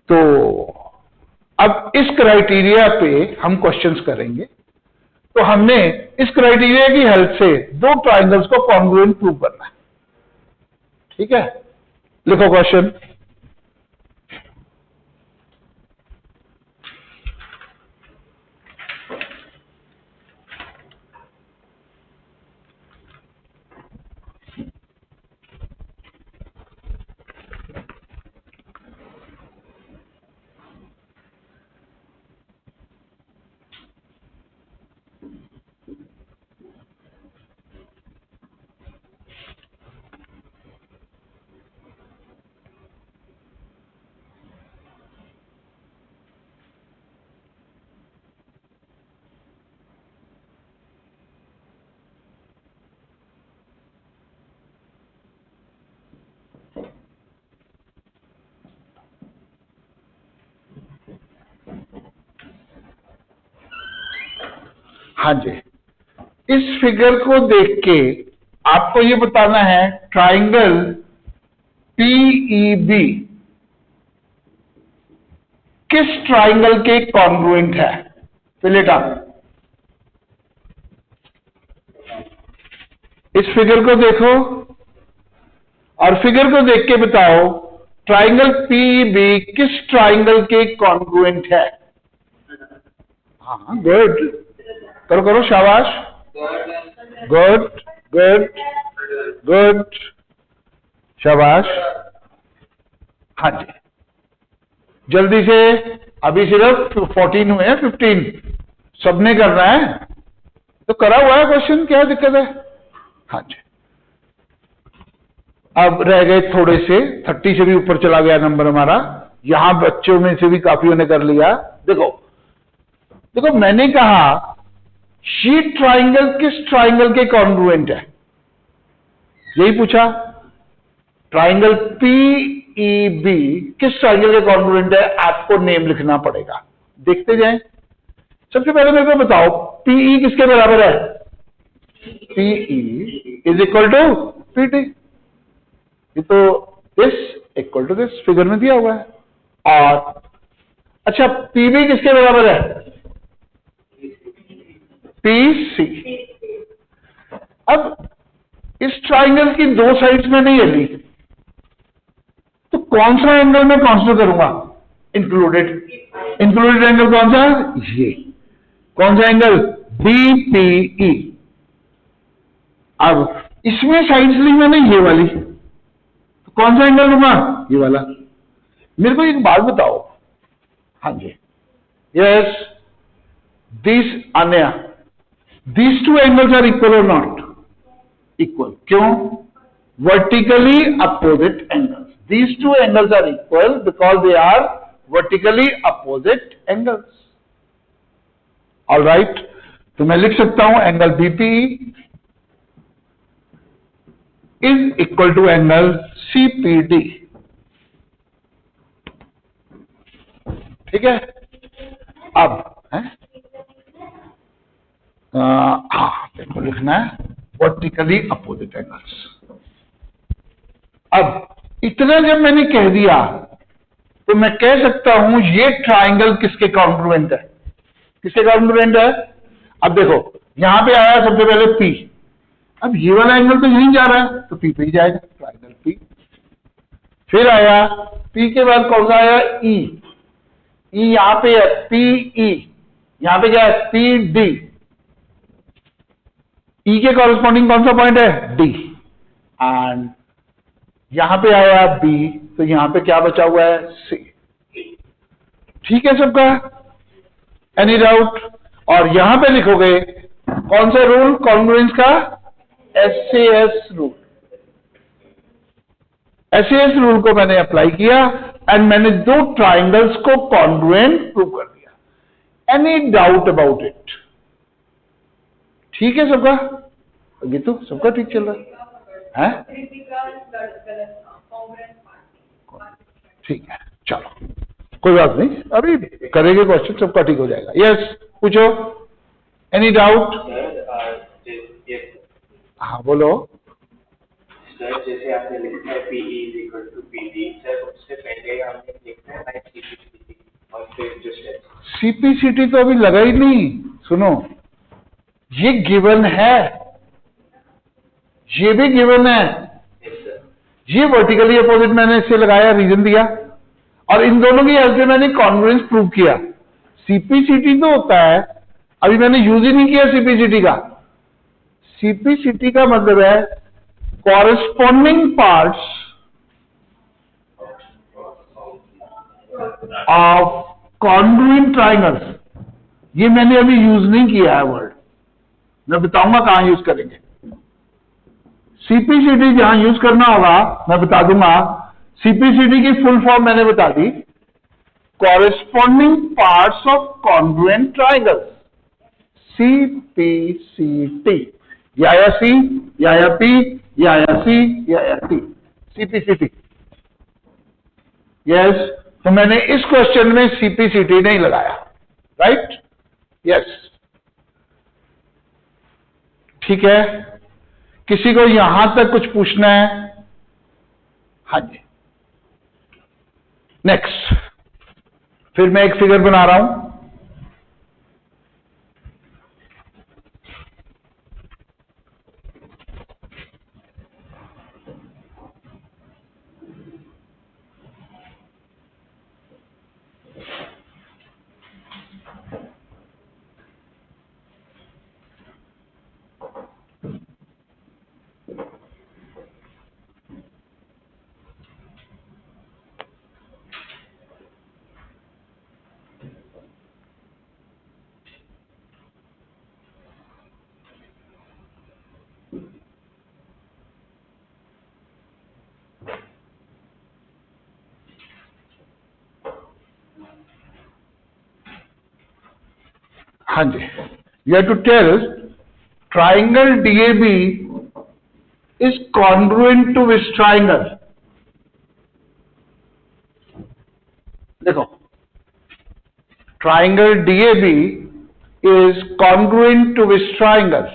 तो अब इस क्राइटेरिया पे हम क्वेश्चंस करेंगे। तो हमने इस क्राइटेरिया की हेल्प से दो ट्राइंगल्स को कॉन्ग्रुएंट प्रूव करना है। ठीक है, लिखो क्वेश्चन। हाँ जी, इस फिगर को देख के आपको ये बताना है ट्राइंगल पीईबी किस ट्राइंगल के कॉन्ग्रुएंट है। Fill it up. इस फिगर को देखो और फिगर को देख के बताओ ट्राइंगल पीईबी किस ट्राइंगल के कॉन्ग्रुएंट है। हाँ, गुड, करो करो, शाबाश, गुड गुड गुड, शाबाश। हाँ जी, जल्दी से, अभी सिर्फ 14 हुए हैं, 15 सबने करना है। तो करा हुआ है क्वेश्चन, क्या दिक्कत है। हाँ जी, अब रह गए थोड़े से, 30 से भी ऊपर चला गया नंबर हमारा। यहां बच्चों में से भी काफियों ने कर लिया। देखो देखो, मैंने कहा ये ट्राइंगल किस ट्राइंगल के कॉन्ग्रुएंट है, यही पूछा। ट्राइंगल पीईबी किस ट्राइंगल के कॉन्ग्रुएंट है, आपको नेम लिखना पड़ेगा। देखते जाएं। सबसे पहले मेरे को बताओ पीई किसके बराबर है। PE is equal to PT. ये तो this equal to this figure में दिया हुआ है। और अच्छा, पीबी किसके बराबर है। पीसी। अब इस ट्राइंगल की दो साइड्स में नहीं हिली, तो कौन सा एंगल मैं कंसीडर करूंगा। इंक्लूडेड। इंक्लूडेड एंगल कौन सा, ये। कौन सा एंगल, बीपीई। अब इसमें साइड्स ली मैंने ये वाली, तो कौन सा एंगल लूंगा, ये वाला। मेरे को एक बात बताओ। हाँ जी, यस, दिस अन्य, these two angles are equal or not? Equal. क्यों? Vertically opposite angles. These two angles are equal because they are vertically opposite angles. All right. तो मैं लिख सकता हूं angle BPE is equal to angle CPD. ठीक है। अब हाँ, देखो लिखना है वर्टिकली अपोजिट एंगल्स। अब इतना जब मैंने कह दिया तो मैं कह सकता हूं ये ट्राइंगल किसके कॉन्ग्रुएंट है। किसके कॉन्ग्रुएंट है। अब देखो यहां पे आया सबसे पहले पी। अब ये वाला एंगल तो यहीं जा रहा है, तो पी पे ही जाएगा, ट्राइंगल पी। फिर आया पी के बाद कौन सा आया, ई। ई यहां पे है, पीई। यहां पे क्या है, पी डी। ई के कॉरेस्पॉन्डिंग कौन सा पॉइंट है, डी। एंड यहां पे आया बी, तो यहां पे क्या बचा हुआ है, सी। ठीक है सबका, एनी डाउट। और यहां पे लिखोगे कौन सा रूल कॉन्ग्रुएंस का, एसएएस रूल। एसएएस रूल को मैंने अप्लाई किया एंड मैंने दो ट्राइंगल्स को कॉन्ग्रुएंट प्रूव कर दिया। Any doubt about it. ठीक है सबका, ये तो सबका ठीक चल रहा है। ठीक है, चलो कोई बात नहीं, अभी करेंगे क्वेश्चन, सबका ठीक हो जाएगा। यस, पूछो, एनी डाउट। हाँ बोलो। सर जैसे आपने लिखा है PE is equal to PD, sir उससे पहले हमने लिखा है सीपीसीटी तो अभी लगा ही नहीं। सुनो, ये गिवन है, ये भी गिवन है, ये वर्टिकली अपोजिट मैंने इससे लगाया, रीजन दिया, और इन दोनों की हेल्प से मैंने कॉन्ग्रुएंस प्रूव किया। सीपीसीटी तो होता है, अभी मैंने यूज ही नहीं किया सीपीसीटी का। सीपीसीटी का मतलब है corresponding parts of congruent triangles. ये मैंने अभी यूज नहीं किया है वर्ड, मैं बताऊंगा कहां यूज करेंगे। सीपीसीटी जहां यूज करना होगा मैं बता दूंगा। सीपीसीटी की फुल फॉर्म मैंने बता दी, corresponding parts of congruent triangles, CPCT. या सी या पी या सी या टी, सीपीसीटी। यस, तो मैंने इस क्वेश्चन में सीपीसीटी नहीं लगाया, राइट? यस, ठीक है। किसी को यहां तक कुछ पूछना है? हाँ जी, नेक्स्ट। फिर मैं एक फिगर बना रहा हूं। हाँ जी, you have to tell triangle DAB is congruent to which triangle. देखो, triangle DAB is congruent to which triangle?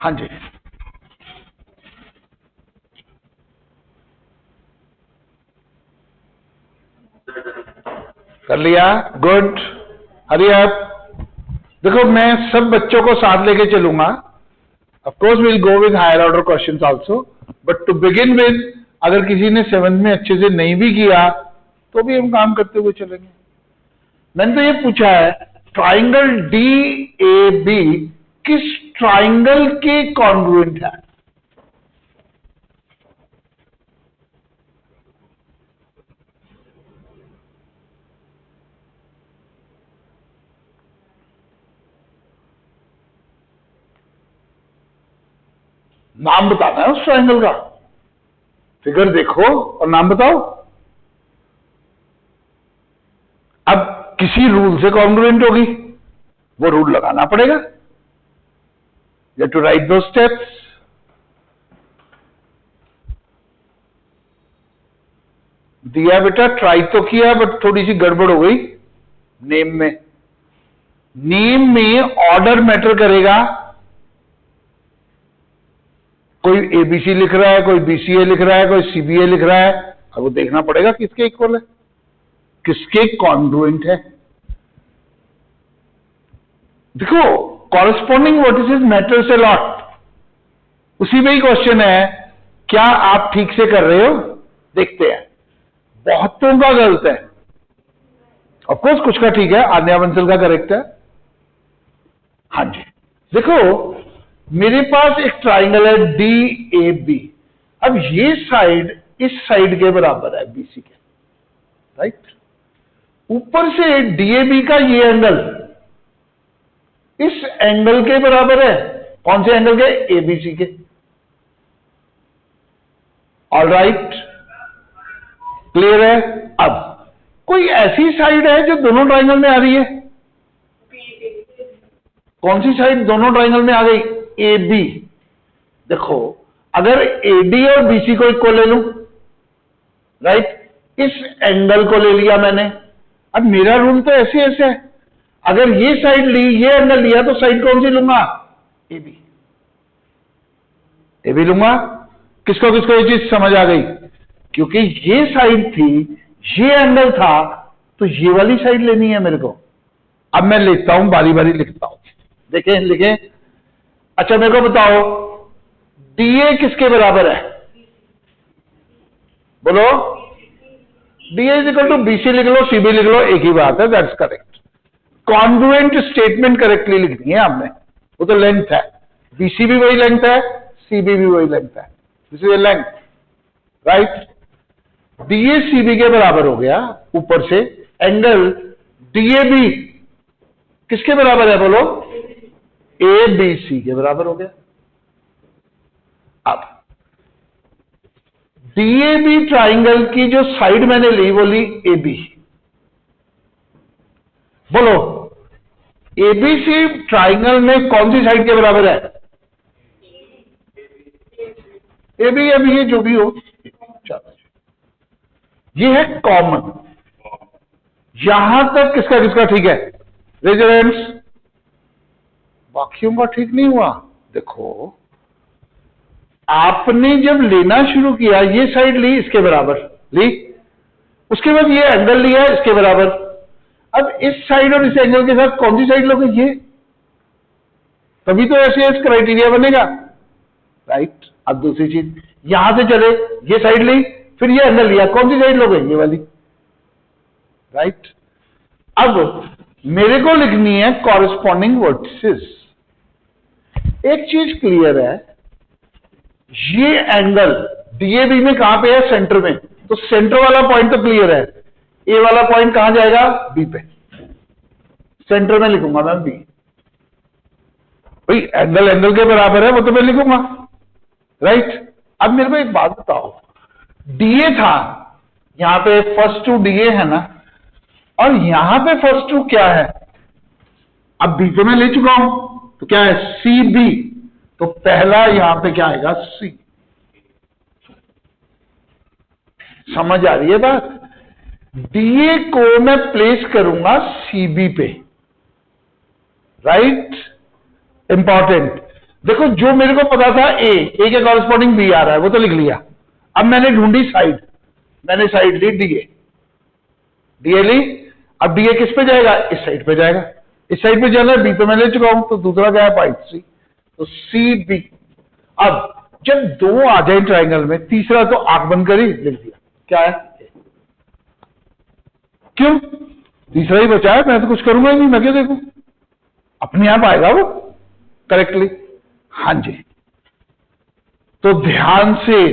हाँ जी, कर लिया, गुड, हरी अप। देखो, मैं सब बच्चों को साथ लेके चलूंगा। Of course will go with higher order questions also, but to begin with, अगर किसी ने 7th में अच्छे से नहीं भी किया तो भी हम काम करते हुए चलेंगे। मैंने तो ये पूछा है, ट्राइंगल डी ए बी किस ट्राइंगल के कॉन्ग्रुएंट है? नाम बताना है उस ट्राइंगल का। फिगर देखो और नाम बताओ। अब किसी रूल से कॉन्ग्रुएंट होगी, वो रूल लगाना पड़ेगा। यू हैव टू राइट दो स्टेप्स। दिया बेटा, ट्राई तो किया, बट थोड़ी सी गड़बड़ हो गई नेम में। नेम में ऑर्डर मैटर करेगा। कोई एबीसी लिख रहा है, कोई बीसीए लिख रहा है, कोई सीबीए लिख रहा है, अब वो देखना पड़ेगा किसके इक्वल है, किसके कॉन्ग्रुएंट है। देखो, corresponding vertices matters a lot. उसी में ही क्वेश्चन है, क्या आप ठीक से कर रहे हो? देखते हैं। बहुतों का गलत है, ऑफकोर्स कुछ का ठीक है, आन्या बंसल का करेक्ट है। हाँ जी, देखो मेरे पास एक ट्राइंगल है डी ए बी। अब ये साइड इस साइड के बराबर है बीसी के, राइट? ऊपर से डीएबी का ये एंगल इस एंगल के बराबर है। कौन से एंगल के? एबीसी के। ऑल राइट, क्लियर है? अब कोई ऐसी साइड है जो दोनों ट्राइंगल में आ रही है? कौन सी साइड दोनों ट्राइंगल में आ गई? A B. देखो, अगर एडी और बीसी को इक्वल ले लूं, राइट, इस एंगल को ले लिया मैंने। अब मेरा रूल तो ऐसे ऐसे है, अगर ये साइड ली, ये एंगल लिया, तो साइड कौन सी लूंगा? एबी। एबी लूंगा। किसको किसको ये चीज समझ आ गई? क्योंकि ये साइड थी, ये एंगल था, तो ये वाली साइड लेनी है मेरे को। अब मैं लिखता हूं, बारी बारी लिखता हूं, देखें लिखें। अच्छा मेरे को बताओ, डीए किसके बराबर है? बोलो। DA is equal to BC लिख लो, सीबी लिख लो, एक ही बात है, that's correct. Congruent statement correctly लिखनी है आपने, वो तो लेंथ है, बीसी भी वही लेंथ है, सीबी भी वही लेंथ है, this is length, right. DA CB के बराबर हो गया ऊपर से, एंगल डीएबी किसके बराबर है? बोलो। ए बी सी के बराबर हो गया। अब डीएबी ट्राइंगल की जो साइड मैंने ली वो ली एबी। बोलो, एबीसी ट्राइंगल में कौन सी साइड के बराबर है? एबी या बी, जो भी हो, चलो ये है कॉमन। यहां तक किसका किसका ठीक है? रेजिडेंट्स। बाकियों का ठीक नहीं हुआ। देखो, आपने जब लेना शुरू किया, ये साइड ली, इसके बराबर ली, उसके बाद ये एंगल लिया इसके बराबर। अब इस साइड और इस एंगल के साथ कौन सी साइड लोगे? ये, तभी तो ऐसे इस क्राइटेरिया बनेगा, राइट। अब दूसरी चीज, यहां से चले, ये साइड ली, फिर ये एंगल लिया, कौन सी साइड लोगे? ये वाली, राइट। अब मेरे को लिखनी है कॉरेस्पॉन्डिंग वर्टिसेस। एक चीज क्लियर है, ये एंगल डीएबी में कहां पे है? सेंटर में। तो सेंटर वाला पॉइंट तो क्लियर है, ए वाला पॉइंट कहां जाएगा? बी पे। सेंटर में लिखूंगा मैं बी। भाई एंगल एंगल के बराबर है, वो तो मैं लिखूंगा, राइट। अब मेरे को एक बात बताओ, डीए था, यहां पे फर्स्ट टू डीए है ना, और यहां पे फर्स्ट टू क्या है? अब बी पे मैं ले चुका हूं, तो क्या है? C B. तो पहला यहां पे क्या आएगा? सी। समझ आ रही है बात? डीए को मैं प्लेस करूंगा सीबी पे, राइट। इंपॉर्टेंट। देखो, जो मेरे को पता था ए के कॉरेस्पॉन्डिंग बी आ रहा है, वो तो लिख लिया। अब मैंने ढूंढी साइड, मैंने साइड ली डीए, डीए ली। अब डीए किस पे जाएगा? इस साइड पे जाएगा। इस साइड पे जाना है, बी पे मैं ले चुका हूं, तो दूसरा क्या है? पॉइंट सी, तो सी बी। अब जब दो आ जाए ट्राइंगल में, तीसरा तो आंख बंद करी, लिख दिया, क्या है? क्यों? तीसरा ही बचा है, मैं तो कुछ करूंगा ही नहीं, मैं क्या देखूं? अपने आप आएगा वो करेक्टली। हाँ जी। तो ध्यान से,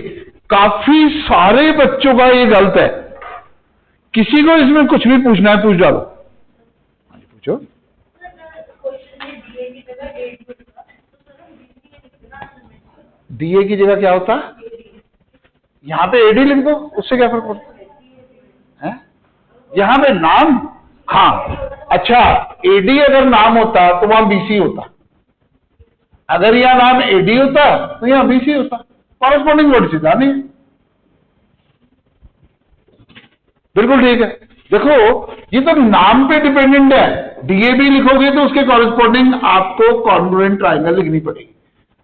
काफी सारे बच्चों का ये गलत है। किसी को इसमें कुछ भी पूछना है पूछ डालो। हाँ जी, पूछो। डीए की जगह क्या होता? यहां पे एडी लिख दो, उससे क्या फर्क पड़ता है? यहां पे नाम, हाँ अच्छा, एडी अगर नाम होता तो वहां बीसी होता, अगर यहां नाम एडी होता तो यहां बीसी होता। कॉरेस्पॉन्डिंग वर्ड सीधा नहीं है। बिल्कुल ठीक है। देखो, ये तो नाम पे डिपेंडेंट है। डीएबी लिखोगे तो उसके कॉरेस्पॉन्डिंग आपको कॉन्ग्रुएंट ट्राइंगल लिखनी पड़ेगी।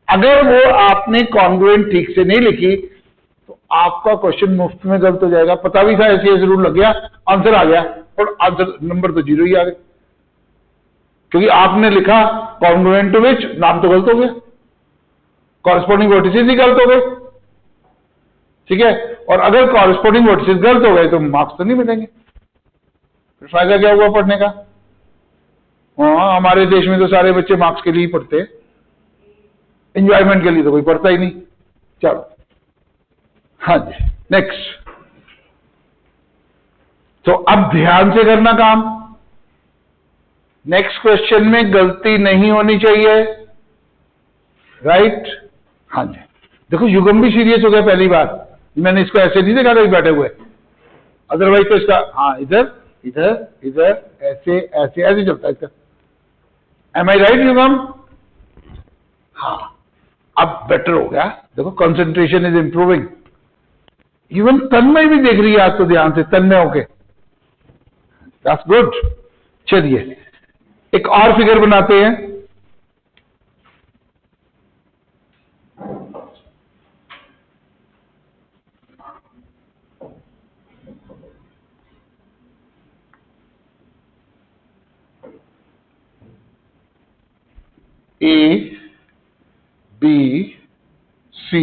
अगर वो आपने कॉन्ग्रुएंट ठीक से नहीं लिखी तो आपका क्वेश्चन मुफ्त में गलत हो जाएगा। पता भी था ऐसे ऐसे रूल लग गया, आंसर आ गया, और आंसर नंबर तो 0 ही आ गए, क्योंकि आपने लिखा कॉन्ग्रुएंट टू विच, नाम तो गलत हो गया, कॉरेस्पॉन्डिंग वर्टिसेस ही गलत हो गए, ठीक है। और अगर कॉरेस्पॉन्डिंग वर्टिसेस गलत हो गए तो मार्क्स तो नहीं मिलेंगे, फिर फायदा क्या हुआ पढ़ने का? हाँ, हमारे देश में तो सारे बच्चे मार्क्स के लिए ही पढ़ते हैं, एंजॉयमेंट के लिए तो कोई पढ़ता ही नहीं। चलो, हाँ जी, नेक्स्ट। तो अब ध्यान से करना काम। नेक्स्ट क्वेश्चन में गलती नहीं होनी चाहिए, राइट। हाँ जी, देखो युगम भी सीरियस हो गया पहली बार, मैंने इसको ऐसे नहीं देखा कहीं बैठे हुए, अदरवाइज तो इसका हाँ इधर इधर इधर ऐसे ऐसे ऐसे चलता है इसका। एम आई राइट युगम? हाँ। अब बेटर हो गया, देखो कंसंट्रेशन इज इंप्रूविंग। इवन तन्मय भी देख रही है आज तो ध्यान से, तन्मय होके, दैट्स गुड। चलिए एक और फिगर बनाते हैं। ए बी सी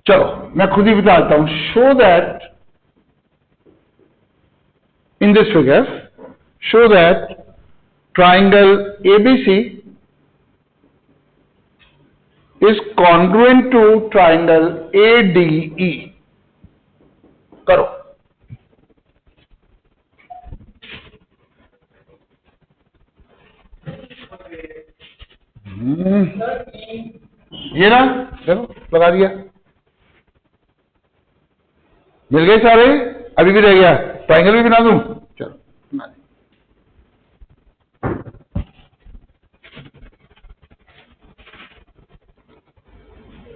चलो मैं खुद ही बताता हूं। Show that in this figure, show that triangle ABC is congruent to triangle ADE। करो। ये ना, देखो लगा दिया, मिल गए सारे। अभी भी रह गया, ट्राइंगल भी बना दूं, चलो बना दे।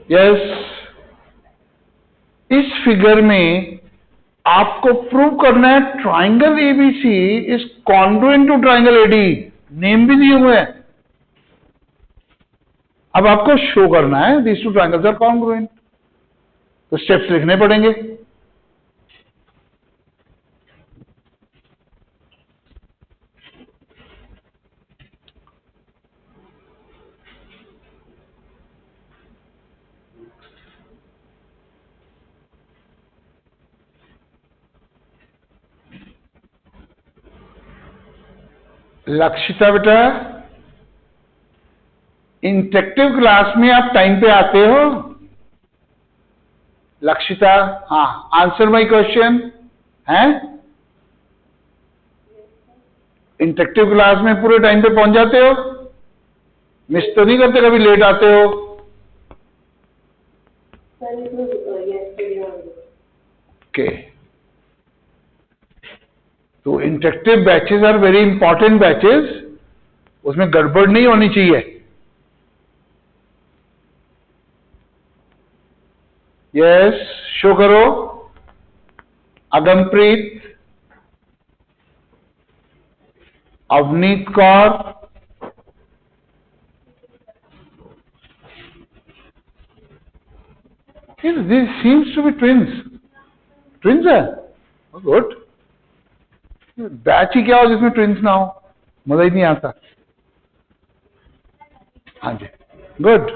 यस, इस फिगर में आपको प्रूव करना है triangle ABC is congruent to triangle AD. Name भी दिए हुए हैं। अब आपको शो करना है these two triangles are congruent, तो स्टेप्स लिखने पड़ेंगे। लक्षिता बेटा, इंटरेक्टिव क्लास में आप टाइम पे आते हो? लक्षिता, हाँ, आंसर माय क्वेश्चन है। इंटरेक्टिव क्लास में पूरे टाइम पे पहुंच जाते हो? मिस तो नहीं करते, कभी लेट आते हो? ओके, तो interactive batches are very important batches, उसमें गड़बड़ नहीं होनी चाहिए। यस, शो करो। Agampreet, Avneet Kaur, this seems to be twins. Twins है, गुड। बैच ही क्या हो जिसमें ट्विंस ना हो, मजा ही नहीं आता। हाँ जी, गुड।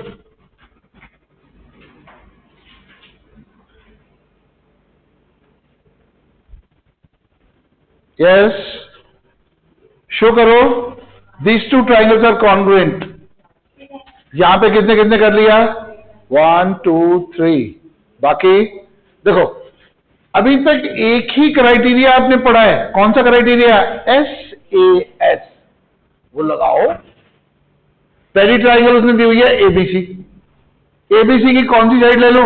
यस, शो करो these two triangles are congruent. यहां पे कितने कितने कर लिया? 1 2 3। बाकी देखो, अभी तक एक ही क्राइटेरिया आपने पढ़ा है। कौन सा क्राइटेरिया? SAS, वो लगाओ। पहली ट्राइंगल उसने दी हुई है एबीसी। एबीसी की कौन सी साइड ले लो?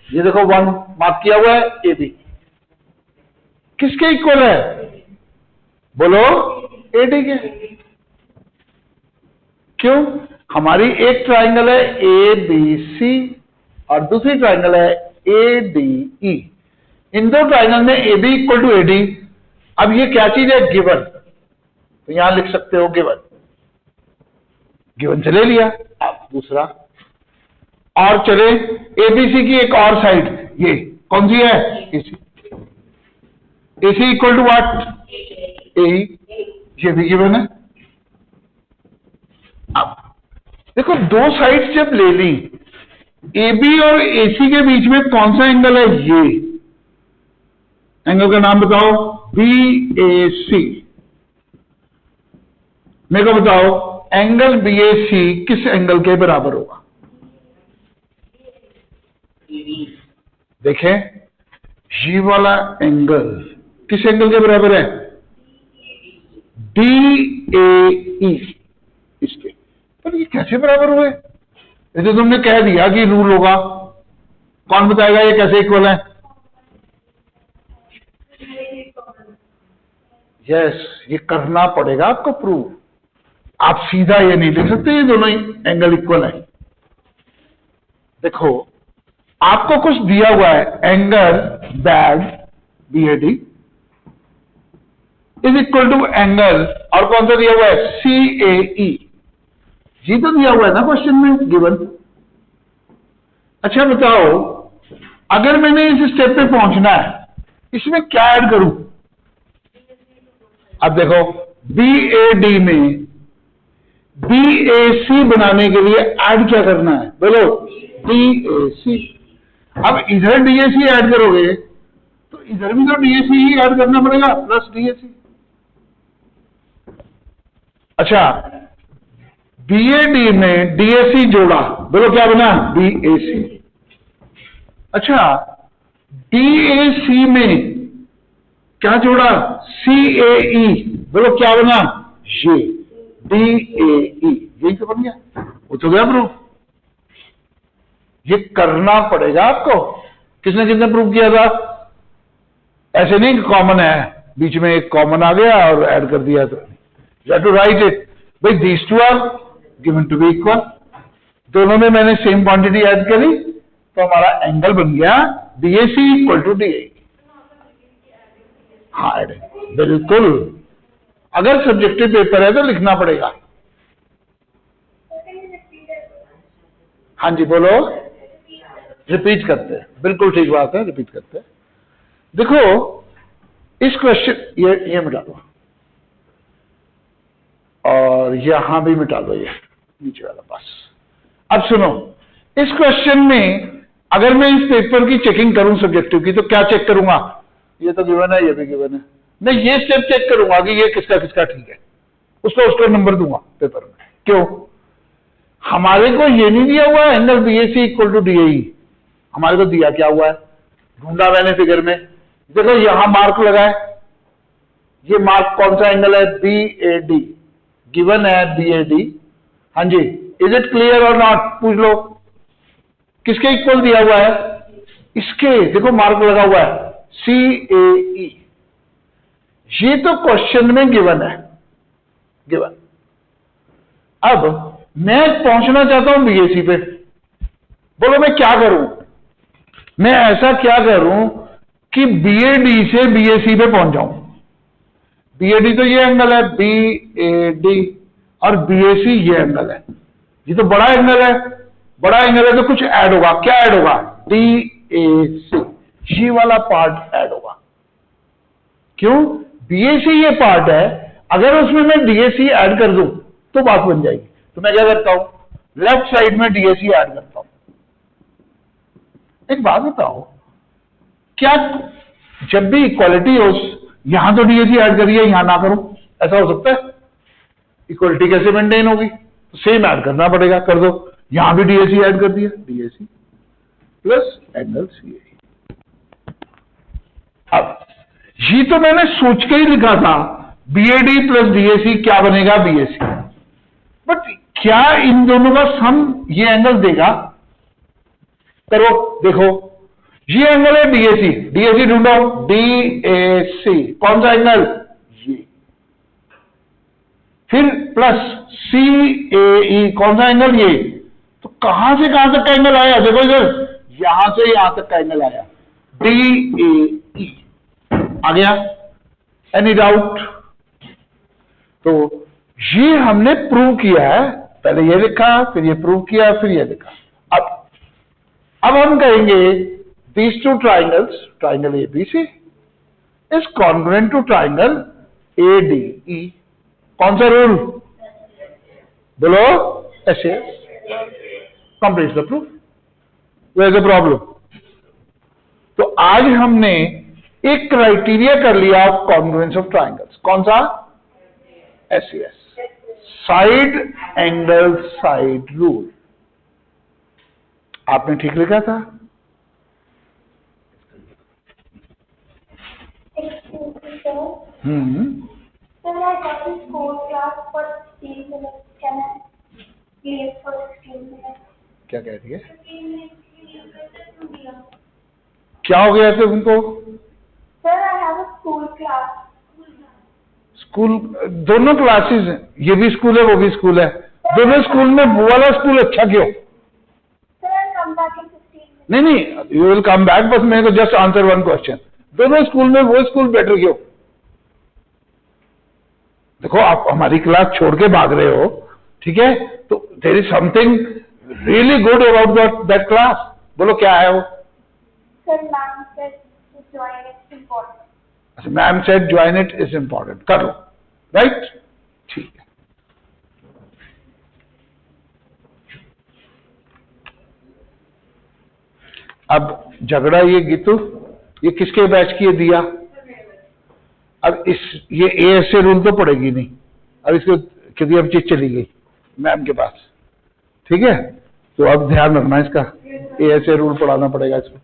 ये देखो 1 मार्क किया हुआ है, एबी। किसके इक्वल है? बोलो, एडी के। क्यों? हमारी एक ट्राइंगल है एबीसी और दूसरी ट्राइंगल है एडीई। इन दो ट्राइंगल में A B equal to AD. अब ये क्या चीज है? गिवन। तो यहां लिख सकते हो गिवन। गिवन से ले लिया। अब दूसरा और चले, एबीसी की एक और साइड, ये कौन सी है? AC. AC equal to what? A. ये भी गिवन है। अब देखो, दो साइड्स जब ले ली, एबी और एसी के बीच में कौन सा एंगल है? ये एंगल का नाम बताओ। BAC। मेरे को बताओ, एंगल BAC किस एंगल के बराबर होगा? देखें, ये वाला एंगल किस एंगल के बराबर है? DAE। इसके पर ये कैसे बराबर हुए? ये तो तुमने कह दिया कि रूल होगा, कौन बताएगा ये कैसे इक्वल है? यस, ये करना पड़ेगा आपको प्रूव। आप सीधा ये नहीं लिख सकते ये दोनों ही एंगल इक्वल है। देखो, आपको कुछ दिया हुआ है, angle bad BAD is equal to angle, और कौन सा दिया हुआ है? CAE। जी तो दिया हुआ है ना क्वेश्चन में गिवन। अच्छा बताओ, अगर मैंने इस स्टेप पे पहुंचना है, इसमें क्या ऐड करूं? अब देखो, BAD में BAC बनाने के लिए ऐड क्या करना है? बोलो, DAC। अब इधर DAC ऐड करोगे तो इधर भी तो DAC ही ऐड करना पड़ेगा, प्लस DAC। अच्छा, BAD में DAC जोड़ा, बोलो क्या बना? BAC। अच्छा, DAC में क्या जोड़ा? CAE, बोलो क्या बना? ये DAE, यही तो बन गया, वो तो गया प्रूफ। ये करना पड़ेगा आपको। किसने किसने प्रूव किया था? ऐसे नहीं कि कॉमन है, बीच में एक कॉमन आ गया और ऐड कर दिया, तो you have to write it भाई, these two are given to be equal. दोनों में मैंने सेम क्वांटिटी ऐड करी तो हमारा एंगल बन गया BAC इक्वल टू DAE। हाँ, ऐड बिल्कुल। अगर सब्जेक्टिव पेपर है तो लिखना पड़ेगा। हाँ जी बोलो। रिपीट करते हैं, बिल्कुल ठीक बात है, रिपीट करते हैं। देखो, इस क्वेश्चन, ये मिटा दो और यहां भी मिटा दो, ये नीचे वाला पास। अब सुनो, इस क्वेश्चन में अगर मैं इस पेपर की चेकिंग करूं सब्जेक्टिव की, तो क्या चेक करूंगा? ये तो गिवन है, ये भी गिवन है। मैं ये स्टेप चेक करूंगा कि ये किसका किसका ठीक है, उसका नंबर दूंगा पेपर में। क्यों? हमारे को ये नहीं दिया हुआ है angle BAC equal to DAE। हमारे को दिया क्या हुआ है? ढूंढा मैंने फिगर में। देखो यहां मार्क लगा है, ये मार्क कौन सा एंगल है? BAD गिवन है, BAD। हाँ जी, इज इट क्लियर और नॉट? पूछ लो, किसके इक्वल दिया हुआ है? इसके, देखो मार्क लगा हुआ है, CAE। ये तो क्वेश्चन में गिवन है, गिवन। अब मैं पहुंचना चाहता हूं BAC पे। बोलो मैं क्या करूं? मैं ऐसा क्या करूं कि BAD से BAC पे पहुंच जाऊं? BAD तो ये एंगल है, BAD, और BAC ये एंगल है। ये तो बड़ा एंगल है, बड़ा एंगल है तो कुछ ऐड होगा। क्या ऐड होगा? DAC, ये वाला पार्ट ऐड होगा। क्यों? BAC ये पार्ट है, अगर उसमें मैं DAC ऐड कर दूं तो बात बन जाएगी। तो मैं क्या करता हूं? लेफ्ट साइड में DAC ऐड करता हूं। एक बात बताओ, क्या जब भी इक्वालिटी हो, यहां तो DAC ऐड करिए, यहां ना करो, ऐसा हो सकता है? इक्वालिटी कैसे मेंटेन होगी? तो सेम ऐड करना पड़ेगा, कर दो। यहां भी DAC ऐड कर दिया, DAC प्लस एंगल CAE। अब ये तो मैंने सोच के ही लिखा था, BAD प्लस DAC क्या बनेगा? BAC। बट क्या इन दोनों का सम ये एंगल देगा? करो, देखो, ये एंगल है DAC, DAC ढूंढो, DAC कौन सा एंगल? ये। फिर प्लस CAE कौन सा एंगल? ये। तो कहां से कहां तक का एंगल आया? देखो इधर, यहां से यहां तक का एंगल आया, DAE आ गया। Any doubt? तो ये हमने प्रूव किया है, पहले ये लिखा, फिर ये प्रूव किया, फिर ये लिखा। अब हम कहेंगे these two triangles, triangle ABC is congruent to triangle ADE। कौन सा रूल? बोलो, SAS completes the proof। Where is the problem? तो आज हमने एक क्राइटेरिया कर लिया ऑफ कॉन्ग्रुएंस ऑफ ट्राइंगल्स। कौन सा? SAS, side angle side rule. आपने ठीक लिखा था। Sir, I got this code class for 15 minutes. Can I? Leave for 15 minutes. क्या कह रही है? 15 minutes leave करके तुम दिया. क्या हो गया था उनको? Sir, I have a school class. School, दोनों क्लासेस हैं, ये भी स्कूल है वो भी स्कूल है, दोनों स्कूल में वो वाला स्कूल अच्छा क्यों? Sir, I'll come back in 15 minutes. नहीं नहीं, यू विल कम बैक, बस मेरे को जस्ट आंसर वन क्वेश्चन, दोनों स्कूल में वो स्कूल बेटर क्यों? देखो आप हमारी क्लास छोड़ के भाग रहे हो, ठीक है, तो there is something really good about that class, बोलो क्या है वो? Sir, ma'am said to join, it's important. अच्छा, ma'am said join it is important, कर लो, राइट, ठीक है। अब झगड़ा ये गीतू, ये किसके बैच की है दिया? अब ये ऐसे रूल तो पड़ेगी नहीं, अब इसको क्योंकि अब चीज चली गई मैम के पास, ठीक है, तो अब ध्यान रखना इसका, ऐसे रूल पढ़ाना पड़ेगा, इसको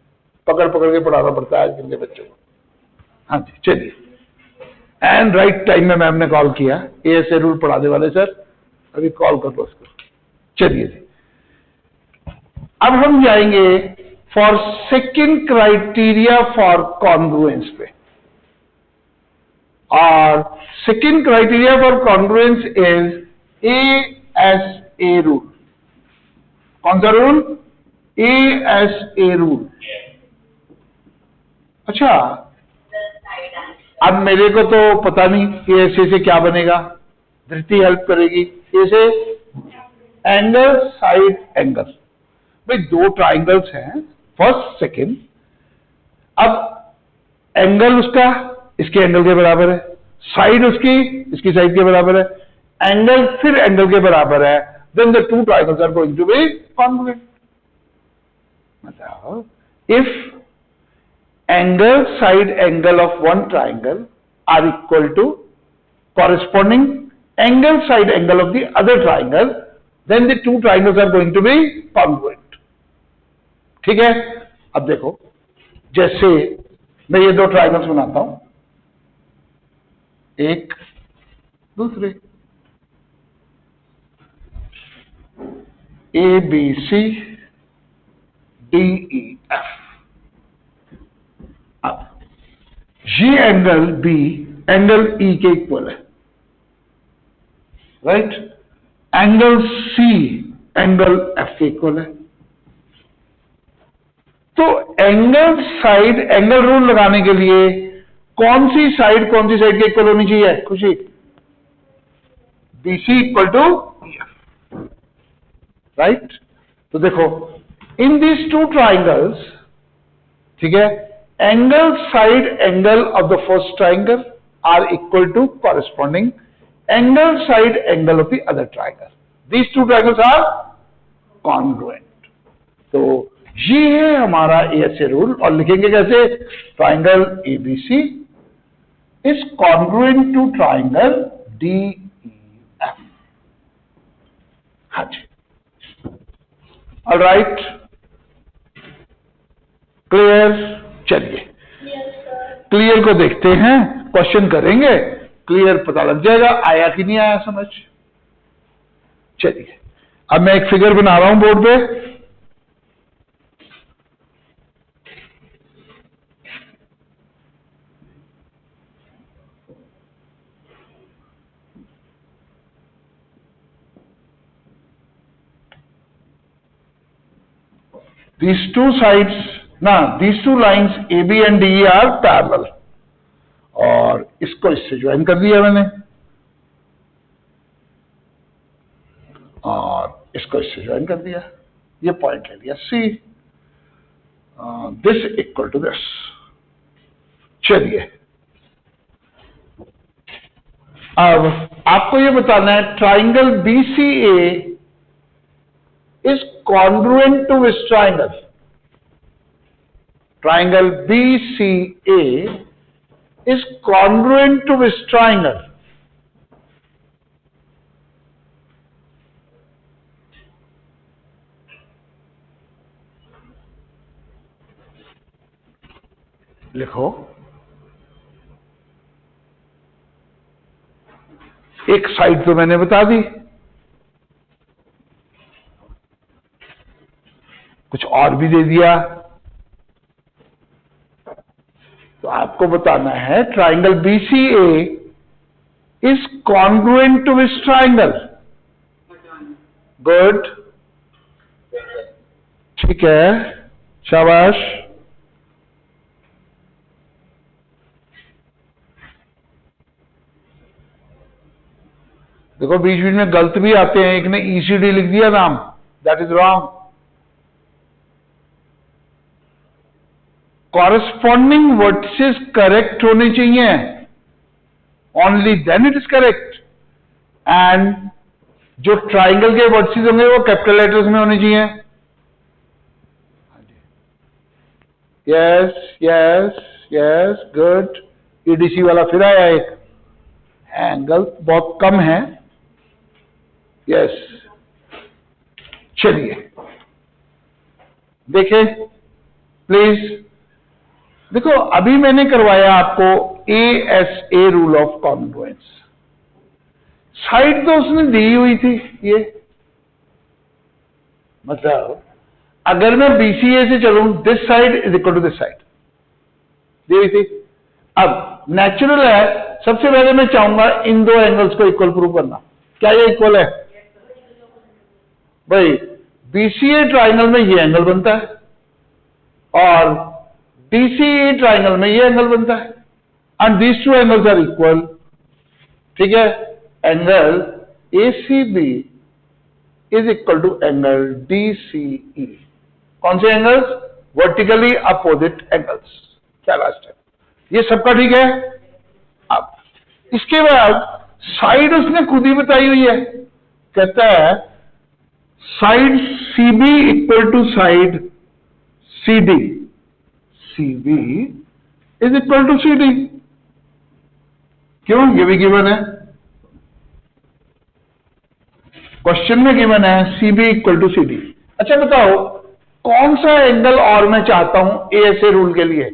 पकड़ पकड़ के पढ़ाना पड़ता है आजकल के बच्चों को। हाँ जी, चलिए, एंड राइट टाइम में मैम ने कॉल किया, ऐसे रूल पढ़ाने वाले सर, अभी कॉल कर लो उसको। चलिए जी, अब हम जाएंगे for second criteria for congruence पे, और second criteria for congruence is ASA rule. कौन सा रूल? ASA rule. अच्छा, अब मेरे को तो पता नहीं कि ऐसे से क्या बनेगा, धृति हेल्प करेगी, ऐसे एंगल साइड एंगल, भाई दो ट्राइंगल्स हैं, फर्स्ट सेकंड, अब एंगल उसका इसके एंगल के बराबर है, साइड उसकी इसकी साइड के बराबर है, एंगल फिर एंगल के बराबर है, then the two triangles are going to be congruent. मतलब if angle side angle of one triangle are equal to corresponding angle side angle of the other triangle, then the two triangles are going to be congruent। ठीक है, अब देखो, जैसे मैं ये दो triangles बनाता हूं, एक दूसरे, ABC DEF, अब ये एंगल B एंगल E के इक्वल है, right, angle C angle F के इक्वल है, तो एंगल साइड एंगल रूल लगाने के लिए कौन सी साइड के इक्वल होनी चाहिए? Khushi, BC equal to EF, right. तो देखो, इन दीज टू ट्राइंगल्स, ठीक है, angle side angle of the first triangle are equal to corresponding angle side angle of the other triangle. These two triangles are congruent. तो ये है हमारा ASA rule, और लिखेंगे कैसे? Triangle ABC is congruent to triangle DEF। हाँ जी, alright, clear? चलिए, clear को देखते हैं, क्वेश्चन करेंगे, क्लियर पता लग जाएगा आया कि नहीं आया समझ। चलिए, अब मैं एक फिगर बना रहा हूं बोर्ड पे, these two sides, these two lines AB and DE are parallel, और इसको इससे ज्वाइन कर दिया मैंने, और इसको इससे ज्वाइन कर दिया, ये पॉइंट ले लिया C, this equal to this. चलिए, अब आपको ये बताना है triangle BCA is congruent to which triangle? Triangle BCA is congruent to which triangle? लिखो, एक साइड तो मैंने बता दी, कुछ और भी दे दिया। तो आपको बताना है triangle BCA is congruent to which triangle. Good, ठीक है, शाबाश। देखो बीच बीच में गलत भी आते हैं, एक ने ECD लिख दिया नाम, that is wrong. Corresponding vertices correct होने चाहिए, only then it is correct. And जो ट्राइंगल के वर्टिसेस होंगे वो कैपिटल लेटर्स में होने चाहिए। Yes yes yes, good. EDC वाला फिर आया एक, एंगल बहुत कम है। यस, चलिए देखें प्लीज। देखो अभी मैंने करवाया आपको ASA rule of congruence. Side तो उसने दी हुई थी, ये मतलब अगर मैं BCA से चलूं, this side is equal to this side दी हुई थी। अब नेचुरल है, सबसे पहले मैं चाहूंगा इन दो एंगल्स को इक्वल प्रूव करना। क्या ये इक्वल है भाई? BCA ट्राइंगल में ये एंगल बनता है और DCE ट्राइंगल में ये एंगल बनता है, and these two angles are equal. ठीक है, angle ACB is equal to angle DCE। कौन से एंगल्स? Vertically opposite angles. क्या लास्ट है? ये सबका ठीक है। अब इसके बाद साइड उसने खुद ही बताई हुई है, कहता है side CB equal to side CD। CB is equal to CD। क्यों? ये भी गिवन है, क्वेश्चन में गिवन है CB इक्वल टू CD। अच्छा बताओ कौन सा एंगल और मैं चाहता हूं ASA रूल के लिए?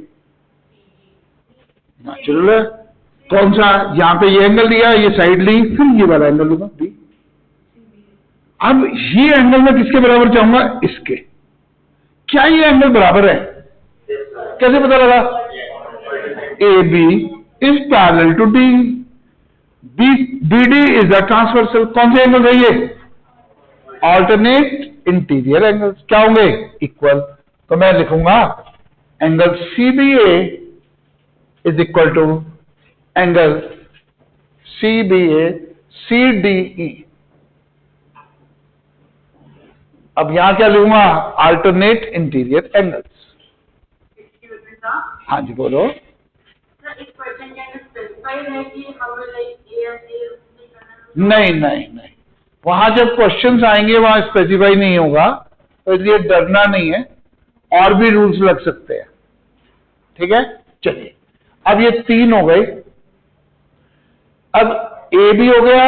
नेचुरल है। कौन सा? यहां पे ये एंगल लिया, ये साइड ली, फिर ये वाला एंगल लूंगा B। अब ये एंगल मैं किसके बराबर चाहूंगा? इसके। क्या ये एंगल बराबर है? कैसे पता लगा? AB is parallel to D, BD is the transversal. कौन से एंगल है ये? Alternate interior angles. क्या होंगे? इक्वल। तो मैं लिखूंगा angle CBA is equal to angle CBA CDE। अब यहां क्या लिखूंगा? Alternate interior angles. हाँ जी बोलो। नहीं नहीं नहीं, वहां जब क्वेश्चंस आएंगे वहां स्पेसिफाई नहीं होगा, तो इसलिए डरना नहीं है, और भी रूल्स लग सकते हैं। ठीक है, चलिए अब ये 3 हो गए। अब AB हो गया,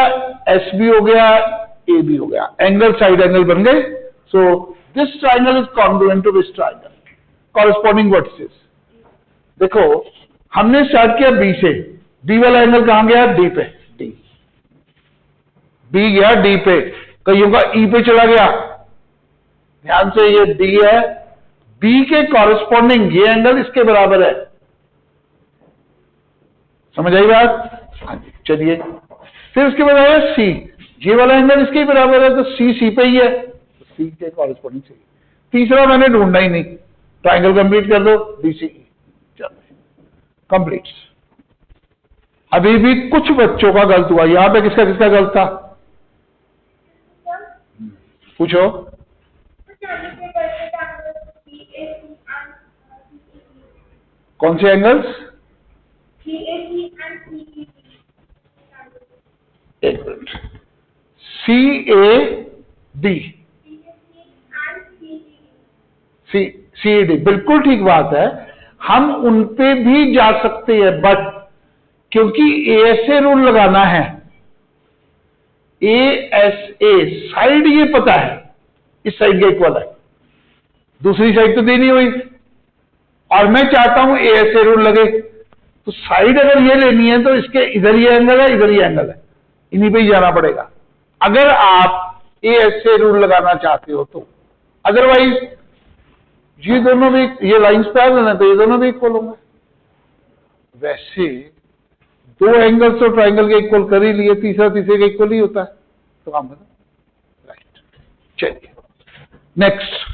SB हो गया, AB हो गया, एंगल साइड एंगल बन गए। So this triangle is congruent to this triangle, corresponding vertices. देखो हमने स्टार्ट किया B से, D वाला एंगल कहां गया? D पे। D, B गया D पे, कईयों का E पे चला गया। ध्यान से, ये D है, B के कॉरेस्पॉन्डिंग ये एंगल इसके बराबर है। समझ आई बात? हाँ जी, चलिए फिर उसके बाद आया C, ये वाला एंगल इसके ही बराबर है, तो C पे ही है, तो C के कॉरेस्पॉन्डिंग C। तीसरा मैंने ढूंढना ही नहीं, ट्राइंगल कंप्लीट कर दो DCE। चलो कंप्लीट। अभी भी कुछ बच्चों का गलत हुआ। यहां पे किसका किसका गलत था? पूछो। कौन से एंगल्स? एक मिनट, CAD CED, बिल्कुल ठीक बात है, हम उन पे भी जा सकते हैं, बट क्योंकि ASA रूल लगाना है, ASA साइड ये पता है इस साइड के इक्वल है, दूसरी साइड तो देनी हुई, और मैं चाहता हूं ASA रूल लगे, तो साइड अगर ये लेनी है तो इसके इधर ये एंगल है, इधर ये एंगल है, इन्हीं पे ही जाना पड़ेगा अगर आप ASA रूल लगाना चाहते हो तो। अदरवाइज ये दोनों भी, ये लाइंस पैरेलल है तो ये दोनों भी इक्वल होंगे। वैसे दो एंगल्स तो ट्राइंगल के इक्वल कर ही लिए, तीसरा तीसरे के इक्वल ही होता है, तो काम है। राइट, चलिए नेक्स्ट।